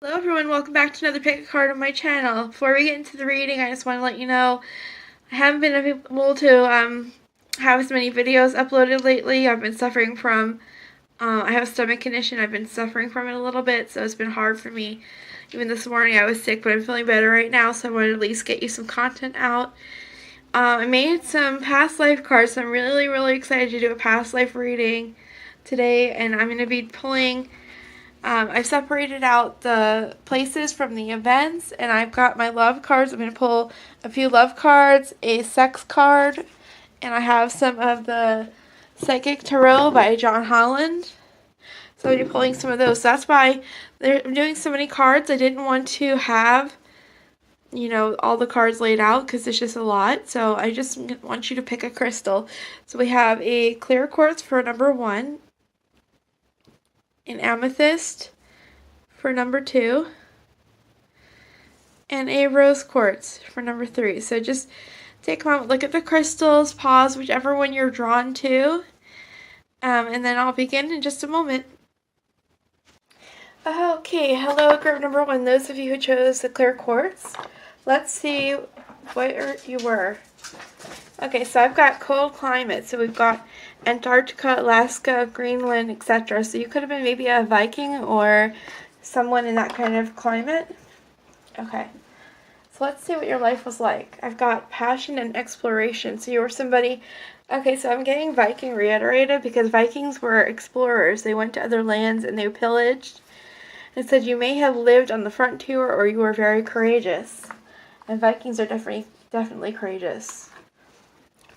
Hello everyone, welcome back to another pick a card on my channel. Before we get into the reading, I just want to let you know I haven't been able to have as many videos uploaded lately. I've been suffering from, I have a stomach condition. I've been suffering from it a little bit, so it's been hard for me. Even this morning I was sick, but I'm feeling better right now, so I wanted to at least get you some content out. I made some past life cards, so I'm really excited to do a past life reading today, and I'm going to be pulling... I've separated out the places from the events, and I've got my love cards. I'm going to pull a few love cards, a sex card, and I have some of the Psychic Tarot by John Holland. So I'm pulling some of those. So that's why I'm doing so many cards. I didn't want to have, all the cards laid out because it's just a lot. So I just want you to pick a crystal. So we have a clear quartz for number 1. An amethyst for number 2, and a rose quartz for number 3. So just take a moment, look at the crystals, pause whichever one you're drawn to, and then I'll begin in just a moment. Okay, hello group number 1, those of you who chose the clear quartz. Let's see what you were. Okay, so I've got cold climate. So we've got Antarctica, Alaska, Greenland, etc. So you could have been maybe a Viking or someone in that kind of climate. Okay, so let's see what your life was like. I've got passion and exploration. So you were somebody... Okay, so I'm getting Viking reiterated because Vikings were explorers. They went to other lands and they pillaged. It said you may have lived on the frontier or you were very courageous. And Vikings are definitely courageous.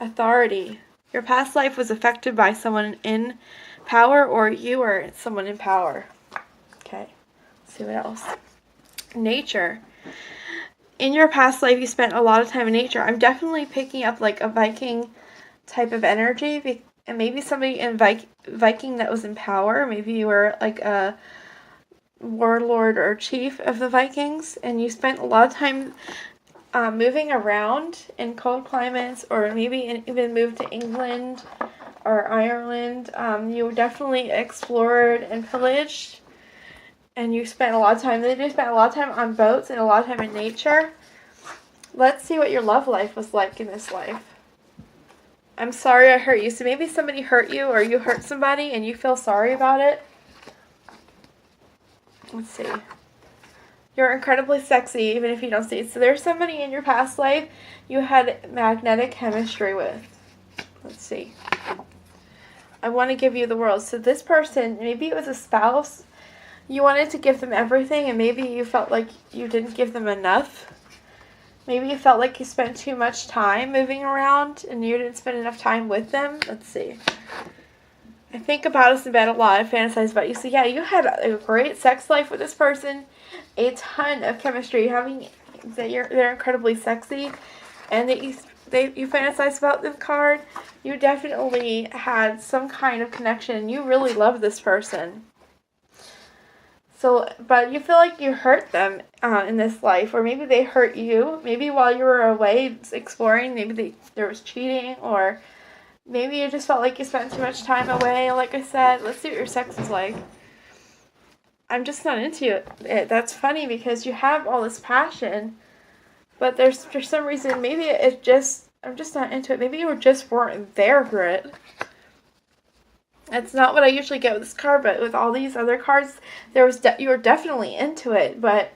Authority. Your past life was affected by someone in power or you were someone in power. Okay, let's see what else. Nature. In your past life, you spent a lot of time in nature. I'm definitely picking up like a Viking type of energy. And maybe somebody in Viking that was in power. Maybe you were like a warlord or chief of the Vikings. And you spent a lot of time moving around in cold climates, or maybe even moved to England or Ireland. You definitely explored and pillaged, and you spent a lot of time. They just spent a lot of time on boats and a lot of time in nature. Let's see what your love life was like in this life. I'm sorry I hurt you. So maybe somebody hurt you, or you hurt somebody and you feel sorry about it. Let's see. You're incredibly sexy, even if you don't see it. So there's somebody in your past life you had magnetic chemistry with. Let's see. I want to give you the world. So this person, maybe it was a spouse. You wanted to give them everything, and maybe you felt like you didn't give them enough. Maybe you felt like you spent too much time moving around, and you didn't spend enough time with them. Let's see. I think about us in bed a lot. I fantasize about you. So yeah, you had a great sex life with this person. A ton of chemistry. They're incredibly sexy, and you fantasize about this card. You definitely had some kind of connection. You really love this person. So, but you feel like you hurt them in this life, or maybe they hurt you. Maybe while you were away exploring, maybe there was cheating, or maybe you just felt like you spent too much time away. Like I said, let's see what your sex is like. I'm just not into it. That's funny because you have all this passion, but there's for some reason, maybe I'm just not into it. Maybe you just weren't there for it. That's not what I usually get with this card, but with all these other cards, you were definitely into it, but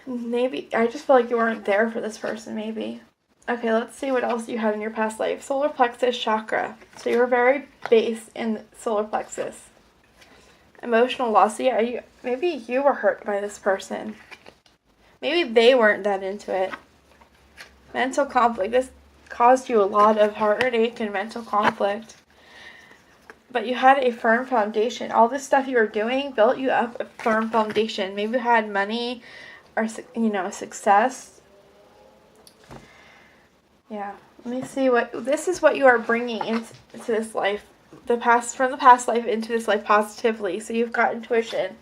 maybe I just feel like you weren't there for this person, maybe. Okay, let's see what else you had in your past life. Solar plexus chakra. So you were very base in solar plexus. Emotional loss. Yeah, maybe you were hurt by this person. Maybe they weren't that into it. Mental conflict. This caused you a lot of heartache and mental conflict. But you had a firm foundation. All this stuff you were doing built you up a firm foundation. Maybe you had money or, success. Yeah. Let me see this is what you are bringing into this life. From the past life into this life positively. So you've got intuition.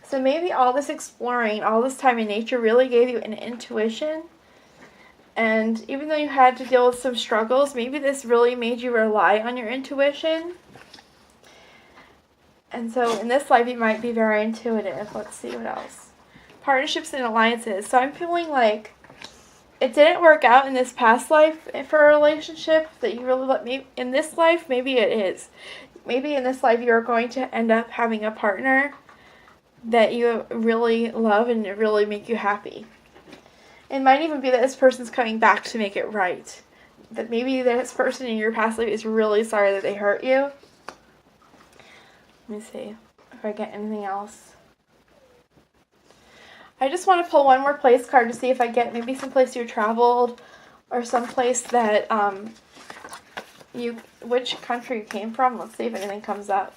So maybe all this exploring, all this time in nature really gave you an intuition. And even though you had to deal with some struggles, maybe this really made you rely on your intuition. And so in this life, you might be very intuitive. Let's see what else. Partnerships and alliances. So I'm feeling like it didn't work out in this past life for a relationship that you really let me. In this life, maybe it is. Maybe in this life, you're going to end up having a partner that you really love and it really make you happy. It might even be that this person's coming back to make it right. That maybe this person in your past life is really sorry that they hurt you. Let me see if I get anything else. I just want to pull one more place card to see if I get maybe some place you traveled or some place that which country you came from. Let's see if anything comes up.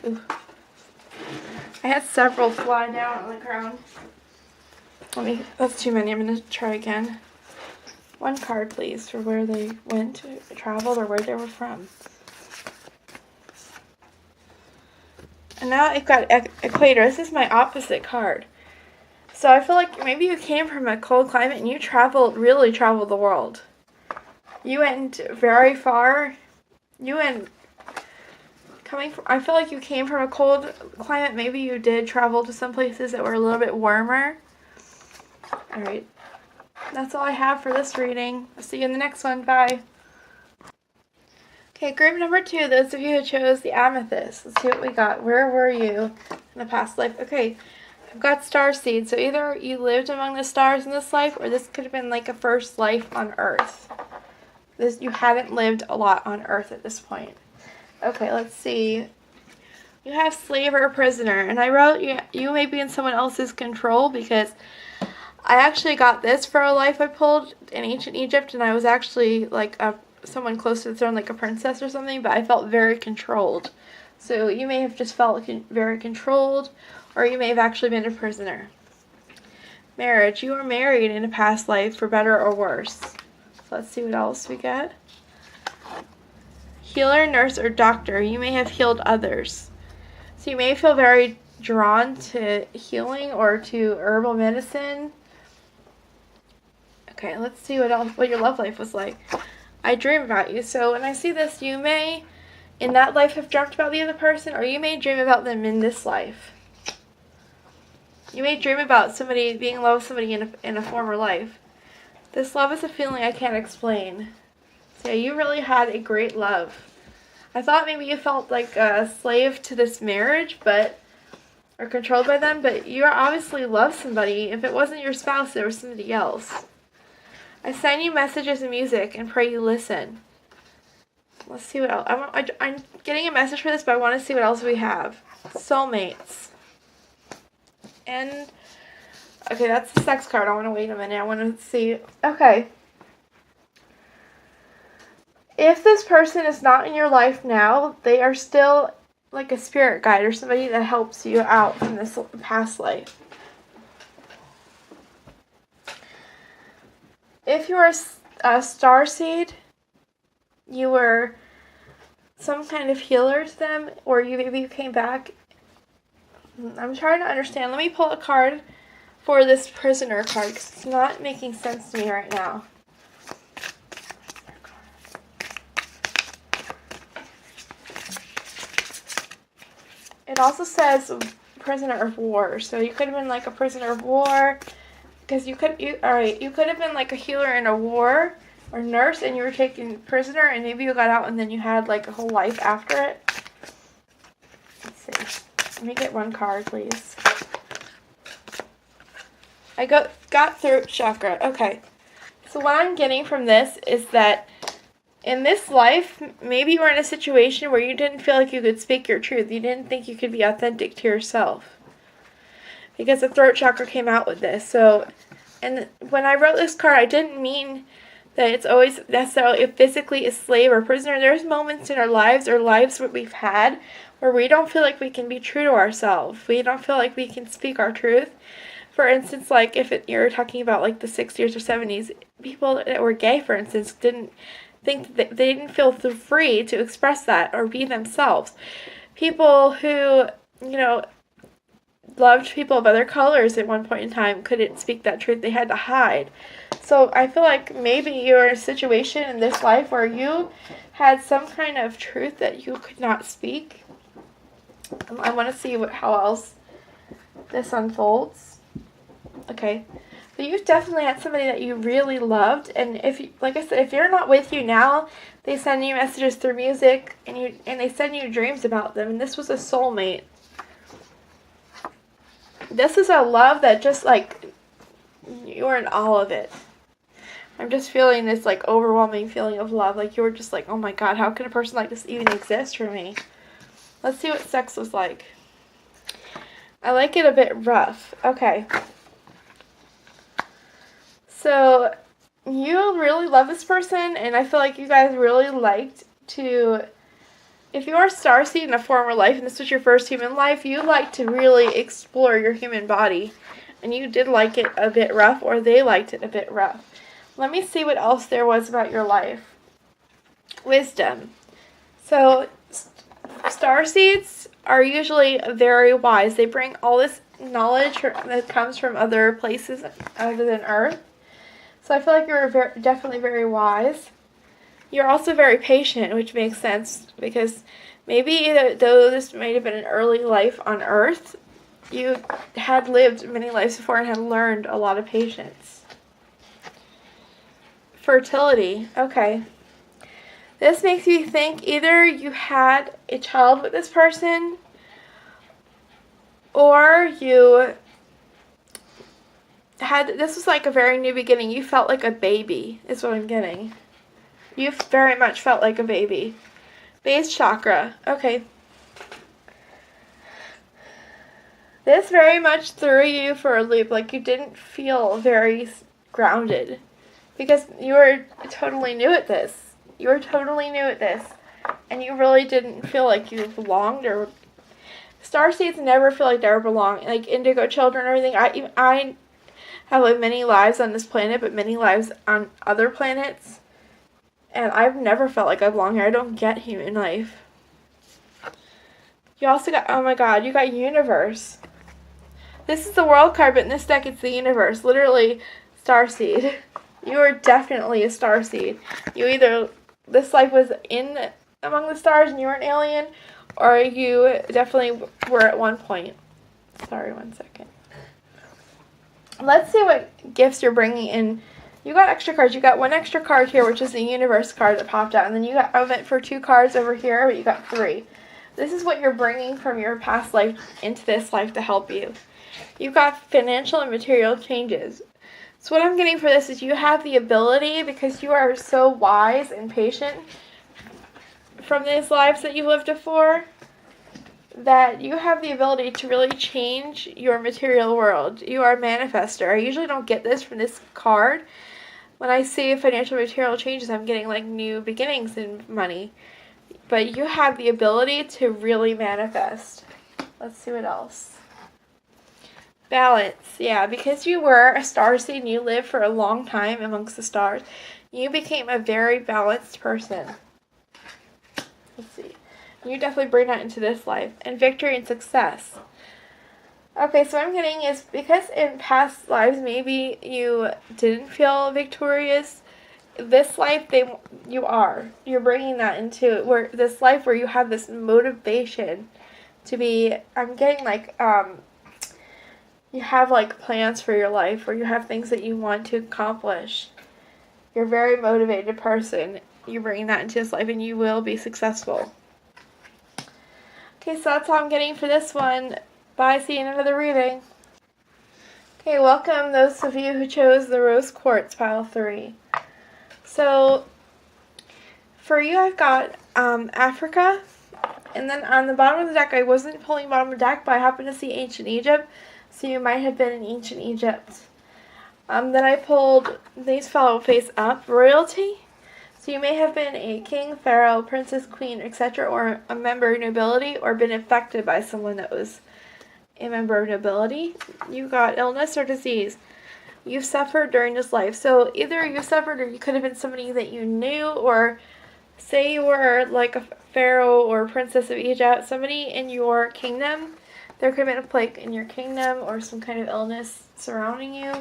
Ooh. I had several fly down on the ground. That's too many. I'm going to try again. One card, please, for where they went, traveled, or where they were from. And now I've got Equator. This is my opposite card. So I feel like maybe you came from a cold climate and you really traveled the world. You went very far. I feel like you came from a cold climate. Maybe you did travel to some places that were a little bit warmer. Alright. That's all I have for this reading. I'll see you in the next one. Bye. Okay, group number 2, those of you who chose the Amethyst. Let's see what we got. Where were you in the past life? Okay, I've got star seed. So either you lived among the stars in this life, or this could have been like a first life on Earth. You hadn't lived a lot on Earth at this point. Okay, let's see. You have slave or prisoner. And I wrote you may be in someone else's control because I actually got this for a life I pulled in ancient Egypt, and I was actually like someone close to the throne, like a princess or something, but I felt very controlled. So you may have just felt very controlled, or you may have actually been a prisoner. Marriage. You were married in a past life for better or worse. So let's see what else we get. Healer, nurse, or doctor. You may have healed others. So you may feel very drawn to healing or to herbal medicine. Okay, let's see what your love life was like. I dream about you. So when I see this, you may, in that life, have dreamt about the other person, or you may dream about them in this life. You may dream about somebody being in love with somebody in a former life. This love is a feeling I can't explain. So yeah, you really had a great love. I thought maybe you felt like a slave to this marriage, or controlled by them, but you obviously loved somebody. If it wasn't your spouse, there was somebody else. I send you messages and music and pray you listen. Let's see what else. I'm getting a message for this, but I want to see what else we have. Soulmates. And, okay, that's the sex card. I want to wait a minute. I want to see. Okay. If this person is not in your life now, they are still like a spirit guide or somebody that helps you out from this past life. If you are a star seed, you were some kind of healer to them, or maybe you came back. I'm trying to understand. Let me pull a card for this prisoner card because it's not making sense to me right now. It also says prisoner of war, so you could have been like a prisoner of war. Because you could have been like a healer in a war or nurse, and you were taken prisoner, and maybe you got out and then you had like a whole life after it. Let's see. Let me get one card, please. I got throat chakra. Okay. So what I'm getting from this is that in this life, maybe you were in a situation where you didn't feel like you could speak your truth. You didn't think you could be authentic to yourself. Because the throat chakra came out with this. So, and when I wrote this card, I didn't mean that it's always necessarily physically a slave or prisoner. There's moments in our lives or lives that we've had where we don't feel like we can be true to ourselves. We don't feel like we can speak our truth. For instance, like you're talking about like the 60s or 70s, people that were gay, for instance, didn't think that they didn't feel free to express that or be themselves. People who, loved people of other colors at one point in time couldn't speak that truth. They had to hide. So I feel like maybe you're in a situation in this life where you had some kind of truth that you could not speak. I want to see how else this unfolds. Okay. But you've definitely had somebody that you really loved, and if you, like I said, if you're not with you now, they send you messages through music, and they send you dreams about them, and this was a soulmate. This is a love that just like you were in all of it. I'm just feeling this like overwhelming feeling of love, like you were just like, oh my god, how can a person like this even exist for me? Let's see what sex was like. I like it a bit rough. Okay. So, you really love this person, and I feel like you guys really liked to, if you are a starseed in a former life, and this was your first human life, you like to really explore your human body, and you did like it a bit rough, or they liked it a bit rough. Let me see what else there was about your life. Wisdom. So, starseeds are usually very wise. They bring all this knowledge that comes from other places other than Earth. So I feel like you're definitely very wise. You're also very patient, which makes sense because maybe though this may have been an early life on Earth, you had lived many lives before and had learned a lot of patience. Fertility. Okay. This makes me think either you had a child with this person or you this was like a very new beginning. You felt like a baby, is what I'm getting. You very much felt like a baby. Base chakra. Okay. This very much threw you for a loop. Like you didn't feel very grounded. Because you were totally new at this. You were totally new at this. And you really didn't feel like you belonged or... Starseeds never feel like they ever belong. Like indigo children or everything. I have lived many lives on this planet, but many lives on other planets. And I've never felt like I belong here. I don't get human life. You also got, oh my god, you got universe. This is the world card, but in this deck it's the universe. Literally, starseed. You are definitely a starseed. You either, this life was in among the stars and you were an alien, or you definitely were at one point. Sorry, 1 second. Let's see what gifts you're bringing in. You got extra cards. You got one extra card here, which is the universe card that popped out. And then you got, I went for 2 cards over here, but you got 3. This is what you're bringing from your past life into this life to help you. You got financial and material changes. So what I'm getting for this is you have the ability, because you are so wise and patient from these lives that you lived before, that you have the ability to really change your material world. You are a manifester. I usually don't get this from this card. When I see financial material changes, I'm getting like new beginnings in money. But you have the ability to really manifest. Let's see what else. Balance. Yeah, because you were a starseed and you lived for a long time amongst the stars, you became a very balanced person. Let's see. You definitely bring that into this life. And victory and success. Okay, so what I'm getting is because in past lives maybe you didn't feel victorious, this life you are. You're bringing that into where this life where you have this motivation to be, I'm getting like you have like plans for your life where you have things that you want to accomplish. You're a very motivated person. You're bringing that into this life and you will be successful. Okay, so that's all I'm getting for this one. Bye, see you in another reading. Okay, welcome those of you who chose the Rose Quartz Pile 3. So, for you I've got Africa, and then on the bottom of the deck, I wasn't pulling bottom of the deck, but I happened to see Ancient Egypt, so you might have been in Ancient Egypt. Then I pulled, these follow face up, Royalty. So you may have been a king, pharaoh, princess, queen, etc., or a member of nobility, or been affected by someone that was a member of nobility. You got illness or disease. You've suffered during this life. So either you suffered or you could have been somebody that you knew, or say you were like a pharaoh or princess of Egypt, somebody in your kingdom. There could have been a plague in your kingdom or some kind of illness surrounding you.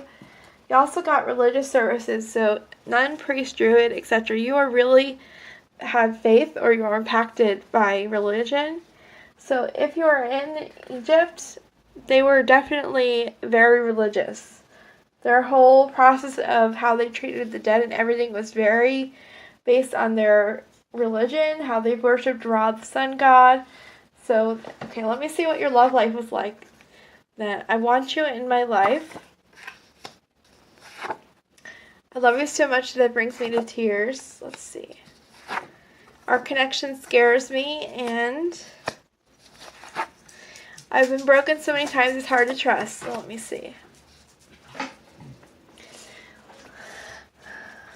You also got religious services, so nun, priest, druid, etc. You are really have faith or you are impacted by religion. So if you are in Egypt, they were definitely very religious. Their whole process of how they treated the dead and everything was very based on their religion, how they worshipped Ra, the sun god. So, okay, let me see what your love life was like. Then I want you in my life. I love you so much that it brings me to tears. Let's see. Our connection scares me, and I've been broken so many times it's hard to trust. So let me see.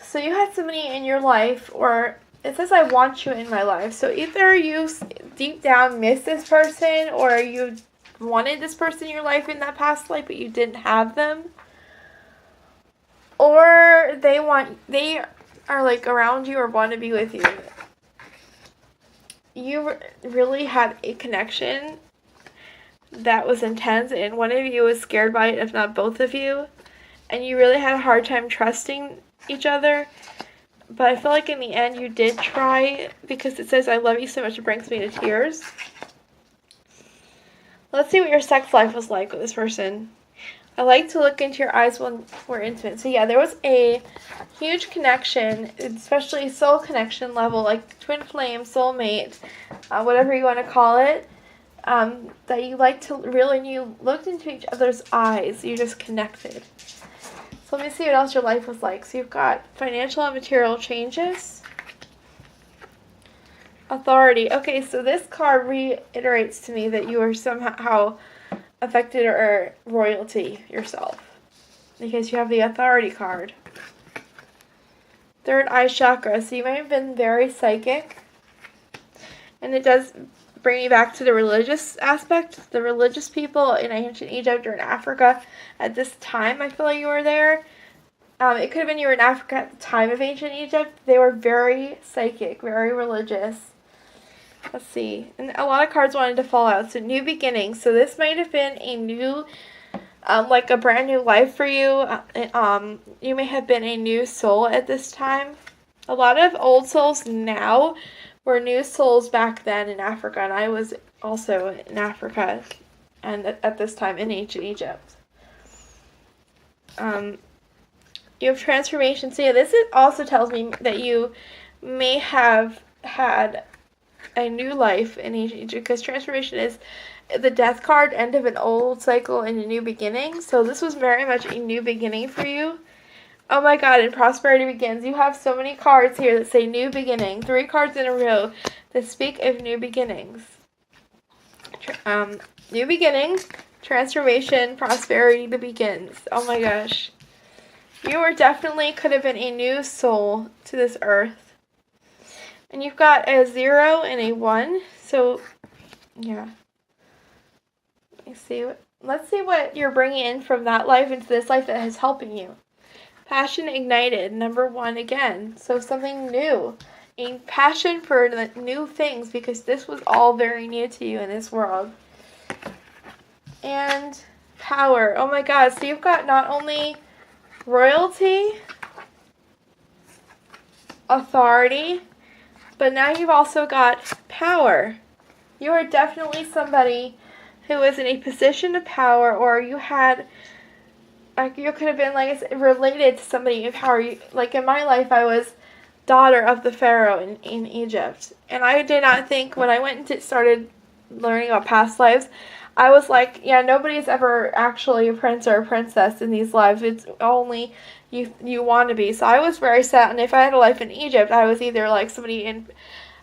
So you had somebody in your life, or it says I want you in my life. So either you deep down miss this person, or you wanted this person in your life in that past life, but you didn't have them. Or they are like around you or want to be with you. You really had a connection that was intense, and one of you was scared by it, if not both of you. And you really had a hard time trusting each other. But I feel like in the end you did try, because it says I love you so much it brings me to tears. Let's see what your sex life was like with this person. I like to look into your eyes when we're intimate. So yeah, there was a huge connection, especially soul connection level, like twin flame, soulmate, whatever you want to call it, that you like to really, when you looked into each other's eyes, you just connected. So let me see what else your life was like. So you've got financial and material changes. Authority. Okay, so this card reiterates to me that you are somehow affected or royalty yourself, because you have the authority card. Third eye chakra. So you might have been very psychic. And it does bring you back to the religious aspect. The religious people in ancient Egypt or in Africa at this time, I feel like you were there. It could have been you were in Africa at the time of ancient Egypt. They were very psychic, very religious. Let's see. And a lot of cards wanted to fall out. So new beginnings. So this might have been a new, like a brand new life for you. You may have been a new soul at this time. A lot of old souls now were new souls back then in Africa. And I was also in Africa and at this time in ancient Egypt. You have transformation. So yeah, this also tells me that you may have had a new life in ancient Egypt, because transformation is the death card, end of an old cycle and a new beginning. So this was very much a new beginning for you. Oh my god, and prosperity begins. You have so many cards here that say new beginning. 3 cards in a row that speak of new beginnings. New beginnings, transformation, prosperity begins. Oh my gosh. You were definitely could have been a new soul to this earth. And you've got a 0 and a 1. So, yeah. Let's see what you're bringing in from that life into this life that is helping you. Passion ignited, number 1 again. So something new. A passion for new things, because this was all very new to you in this world. And power. Oh my god. So you've got not only royalty, authority, but now you've also got power. You are definitely somebody who is in a position of power, or you had, like, you could have been like related to somebody in power. Like in my life, I was daughter of the pharaoh in Egypt, and I did not think when I went and started learning about past lives, I was like, yeah, nobody's ever actually a prince or a princess in these lives. It's only you want to be. So I was very sad, and if I had a life in Egypt, I was either like somebody in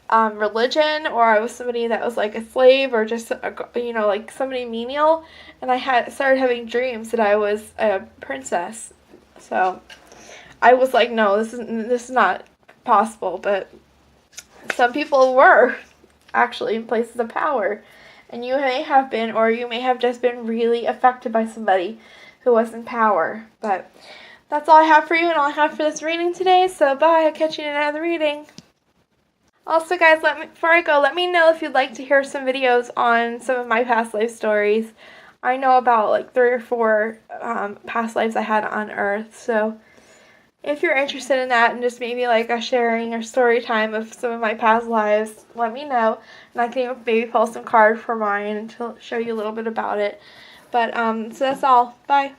religion, or I was somebody that was like a slave, or just like somebody menial. And I started having dreams that I was a princess. So I was like, no, this is not possible. But some people were actually in places of power, and you may have been, or you may have just been really affected by somebody who was in power. But that's all I have for you, and all I have for this reading today. So bye. I'll catch you in another reading. Also, guys, before I go, let me know if you'd like to hear some videos on some of my past life stories. I know about like 3 or 4 past lives I had on Earth. So if you're interested in that and just maybe like a sharing or story time of some of my past lives, let me know. And I can even maybe pull some cards for mine and to show you a little bit about it. But so that's all. Bye.